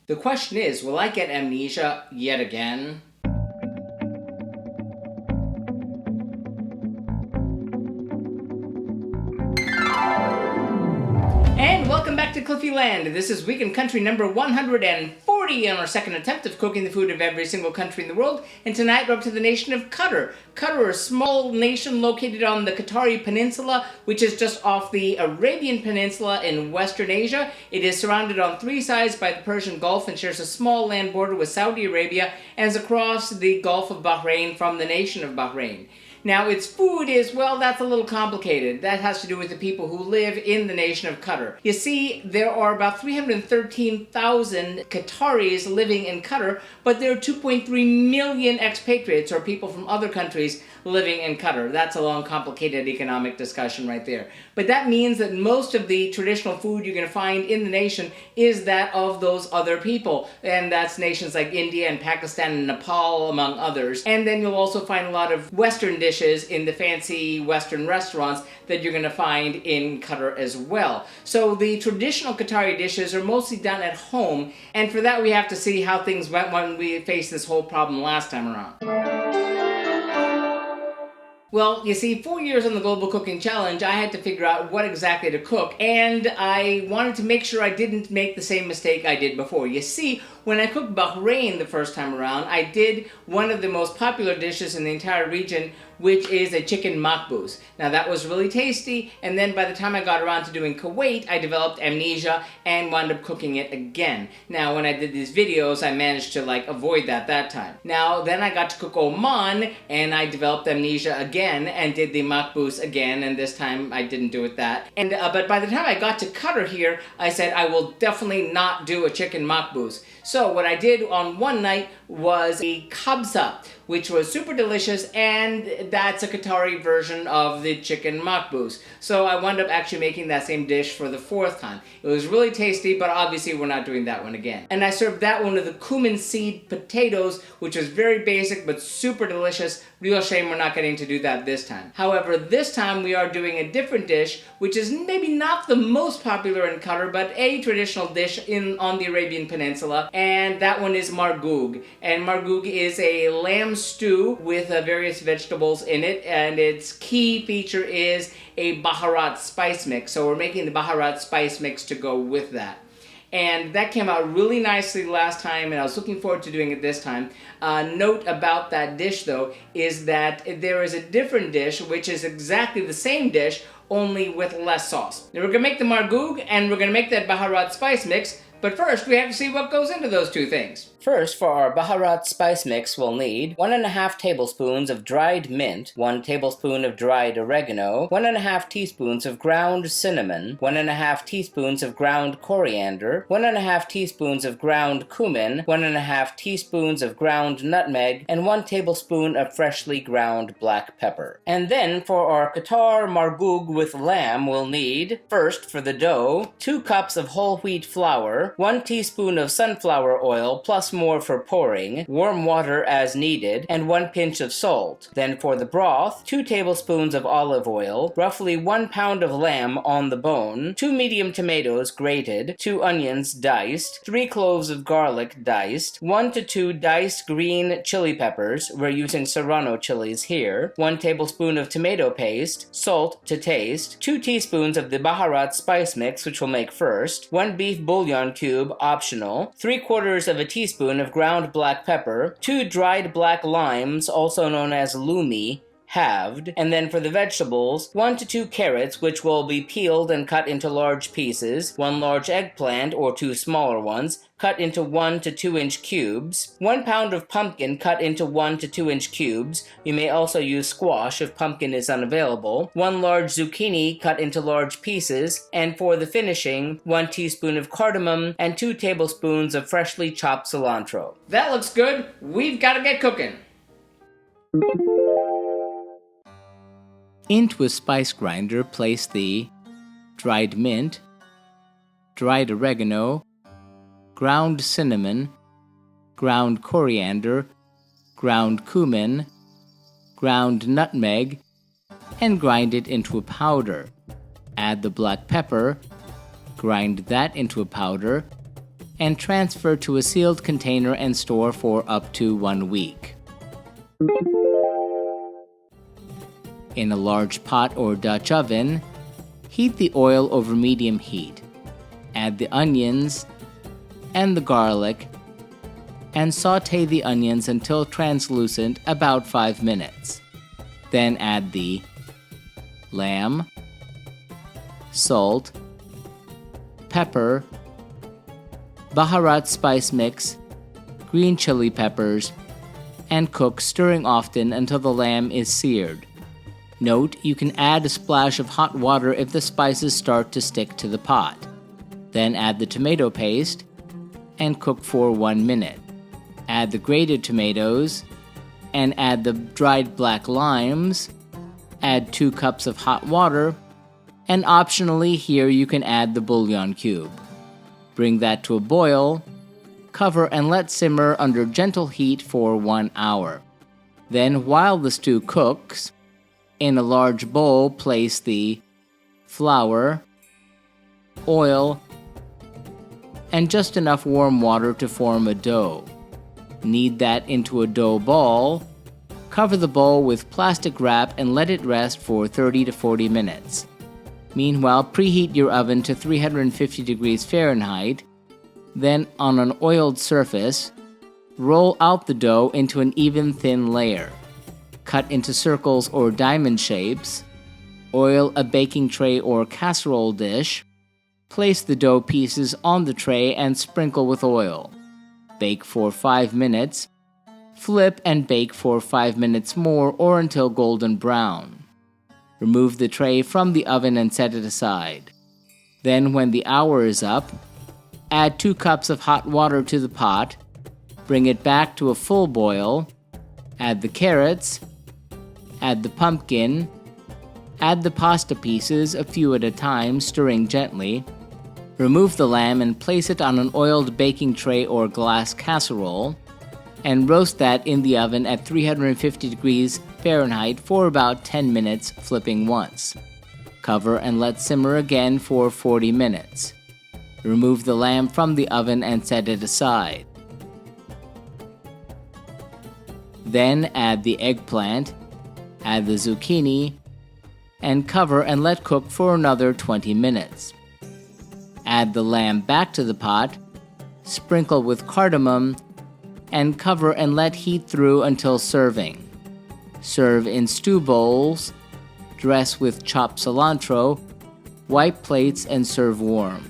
The question is, will I get amnesia yet again? And welcome back to Cliffieland. This is Week in Country number 140 on our second attempt of cooking the food of every single country in the world. And tonight we're up to the nation of Qatar. Qatar, a small nation located on the Qatari Peninsula, which is just off the Arabian Peninsula in Western Asia. It is surrounded on three sides by the Persian Gulf and shares a small land border with Saudi Arabia and is across the Gulf of Bahrain from the nation of Bahrain. Now, its food is, well, that's a little complicated. That has to do with the people who live in the nation of Qatar. You see, there are about 313,000 Qataris living in Qatar, but there are 2.3 million expatriates, or people from other countries, living in Qatar. That's a long, complicated economic discussion right there. But that means that most of the traditional food you're going to find in the nation is that of those other people. And that's nations like India and Pakistan and Nepal, among others. And then you'll also find a lot of Western dishes in the fancy Western restaurants that you're going to find in Qatar as well. So the traditional Qatari dishes are mostly done at home, and for that we have to see how things went when we faced this whole problem last time around. Well, you see, 4 years on the Global Cooking Challenge, I had to figure out what exactly to cook, and I wanted to make sure I didn't make the same mistake I did before. You see, when I cooked Bahrain the first time around, I did one of the most popular dishes in the entire region, which is a chicken makbous. Now, that was really tasty, and then by the time I got around to doing Kuwait, I developed amnesia and wound up cooking it again. Now, when I did these videos, I managed to, avoid that time. Now, then I got to cook Oman, and I developed amnesia again and did the makbous again, and this time I didn't do it that. And but by the time I got to Qatar here, I said I will definitely not do a chicken makbous. So what I did on one night was a kabsa, which was super delicious, and that's a Qatari version of the chicken makbous. So I wound up actually making that same dish for the fourth time. It was really tasty, but obviously we're not doing that one again. And I served that one with the cumin seed potatoes, which was very basic but super delicious. Real shame we're not getting to do that this time. However, this time we are doing a different dish, which is maybe not the most popular in Qatar, but a traditional dish on the Arabian Peninsula, and that one is Margoog. And Margoog is a lamb stew with various vegetables in it, and its key feature is a Baharat spice mix. So we're making the Baharat spice mix to go with that. And that came out really nicely last time, and I was looking forward to doing it this time. Note about that dish, though, is that there is a different dish, which is exactly the same dish, only with less sauce. Now we're going to make the Margoog, and we're going to make that Baharat spice mix, but first we have to see what goes into those two things. First, for our Baharat spice mix, we'll need 1½ tablespoons of dried mint, 1 tablespoon of dried oregano, 1½ teaspoons of ground cinnamon, 1½ teaspoons of ground coriander, 1½ teaspoons of ground cumin, 1½ teaspoons of ground nutmeg, and 1 tablespoon of freshly ground black pepper. And then for our Qatar Margoog with lamb, we'll need, first for the dough, 2 cups of whole wheat flour, 1 teaspoon of sunflower oil plus more for pouring, warm water as needed, and 1 pinch of salt. Then for the broth, 2 tablespoons of olive oil, roughly 1 pound of lamb on the bone, 2 medium tomatoes grated, 2 onions diced, 3 cloves of garlic diced, 1 to 2 diced green chili peppers, we're using Serrano chilies here, 1 tablespoon of tomato paste, salt to taste, 2 teaspoons of the Baharat spice mix, which we'll make first, 1 beef bouillon cube, optional, 3/4 of a teaspoon of ground black pepper, 2 dried black limes, also known as lumi, halved, and then for the vegetables, 1 to 2 carrots, which will be peeled and cut into large pieces, 1 large eggplant or 2 smaller ones, cut into 1 to 2 inch cubes, 1 pound of pumpkin cut into 1 to 2 inch cubes, you may also use squash if pumpkin is unavailable, 1 large zucchini cut into large pieces, and for the finishing, 1 teaspoon of cardamom and 2 tablespoons of freshly chopped cilantro. That looks good. We've got to get cooking. Into a spice grinder, place the dried mint, dried oregano, ground cinnamon, ground coriander, ground cumin, ground nutmeg, and grind it into a powder. Add the black pepper, grind that into a powder, and transfer to a sealed container and store for up to 1 week. In a large pot or Dutch oven, heat the oil over medium heat. Add the onions and the garlic and saute the onions until translucent, about 5 minutes. Then add the lamb, salt, pepper, Baharat spice mix, green chili peppers, and cook, stirring often until the lamb is seared. Note, you can add a splash of hot water if the spices start to stick to the pot. Then add the tomato paste and cook for 1 minute. Add the grated tomatoes and add the dried black limes. Add 2 cups of hot water, and optionally here you can add the bouillon cube. Bring that to a boil, cover and let simmer under gentle heat for 1 hour. Then while the stew cooks, in a large bowl place the flour, oil, and just enough warm water to form a dough. Knead that into a dough ball. Cover the bowl with plastic wrap and let it rest for 30 to 40 minutes. Meanwhile, preheat your oven to 350 degrees Fahrenheit. Then, on an oiled surface, roll out the dough into an even thin layer. Cut into circles or diamond shapes. Oil a baking tray or casserole dish. Place the dough pieces on the tray and sprinkle with oil. Bake for 5 minutes. Flip and bake for 5 minutes more or until golden brown. Remove the tray from the oven and set it aside. Then, when the hour is up, add 2 cups of hot water to the pot. Bring it back to a full boil. Add the carrots. Add the pumpkin. Add the pasta pieces, a few at a time, stirring gently. Remove the lamb and place it on an oiled baking tray or glass casserole, and roast that in the oven at 350 degrees Fahrenheit for about 10 minutes, flipping once. Cover and let simmer again for 40 minutes. Remove the lamb from the oven and set it aside. Then add the eggplant, add the zucchini, and cover and let cook for another 20 minutes. Add the lamb back to the pot, sprinkle with cardamom, and cover and let heat through until serving. Serve in stew bowls, dress with chopped cilantro, wipe plates, and serve warm.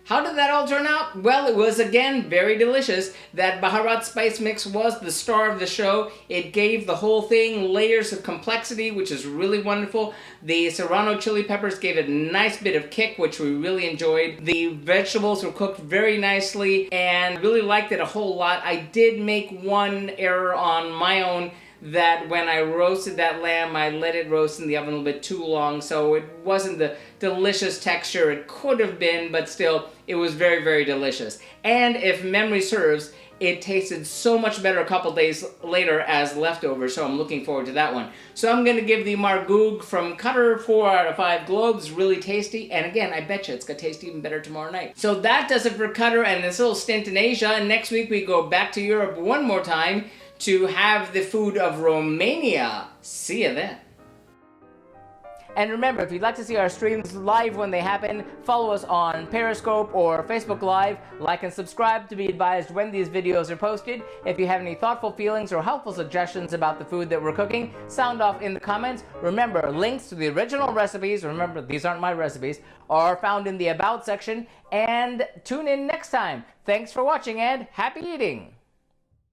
How did that all turn out? Well, it was again very delicious. That Baharat spice mix was the star of the show. It gave the whole thing layers of complexity, which is really wonderful. The serrano chili peppers gave it a nice bit of kick, which we really enjoyed. The vegetables were cooked very nicely and really liked it a whole lot. I did make one error on my own, that when I roasted that lamb, I let it roast in the oven a little bit too long, so it wasn't the delicious texture it could have been, but still, it was very, very delicious. And if memory serves, it tasted so much better a couple days later as leftovers, so I'm looking forward to that one. So I'm going to give the Margoog from Qatar 4 out of 5 globes. Really tasty, and again, I bet you it's going to taste even better tomorrow night. So that does it for Qatar and this little stint in Asia, and next week we go back to Europe one more time to have the food of Romania. See you then. And remember, if you'd like to see our streams live when they happen, follow us on Periscope or Facebook Live. Like and subscribe to be advised when these videos are posted. If you have any thoughtful feelings or helpful suggestions about the food that we're cooking, sound off in the comments. Remember, links to the original recipes, remember these aren't my recipes, are found in the About section. And tune in next time. Thanks for watching and happy eating!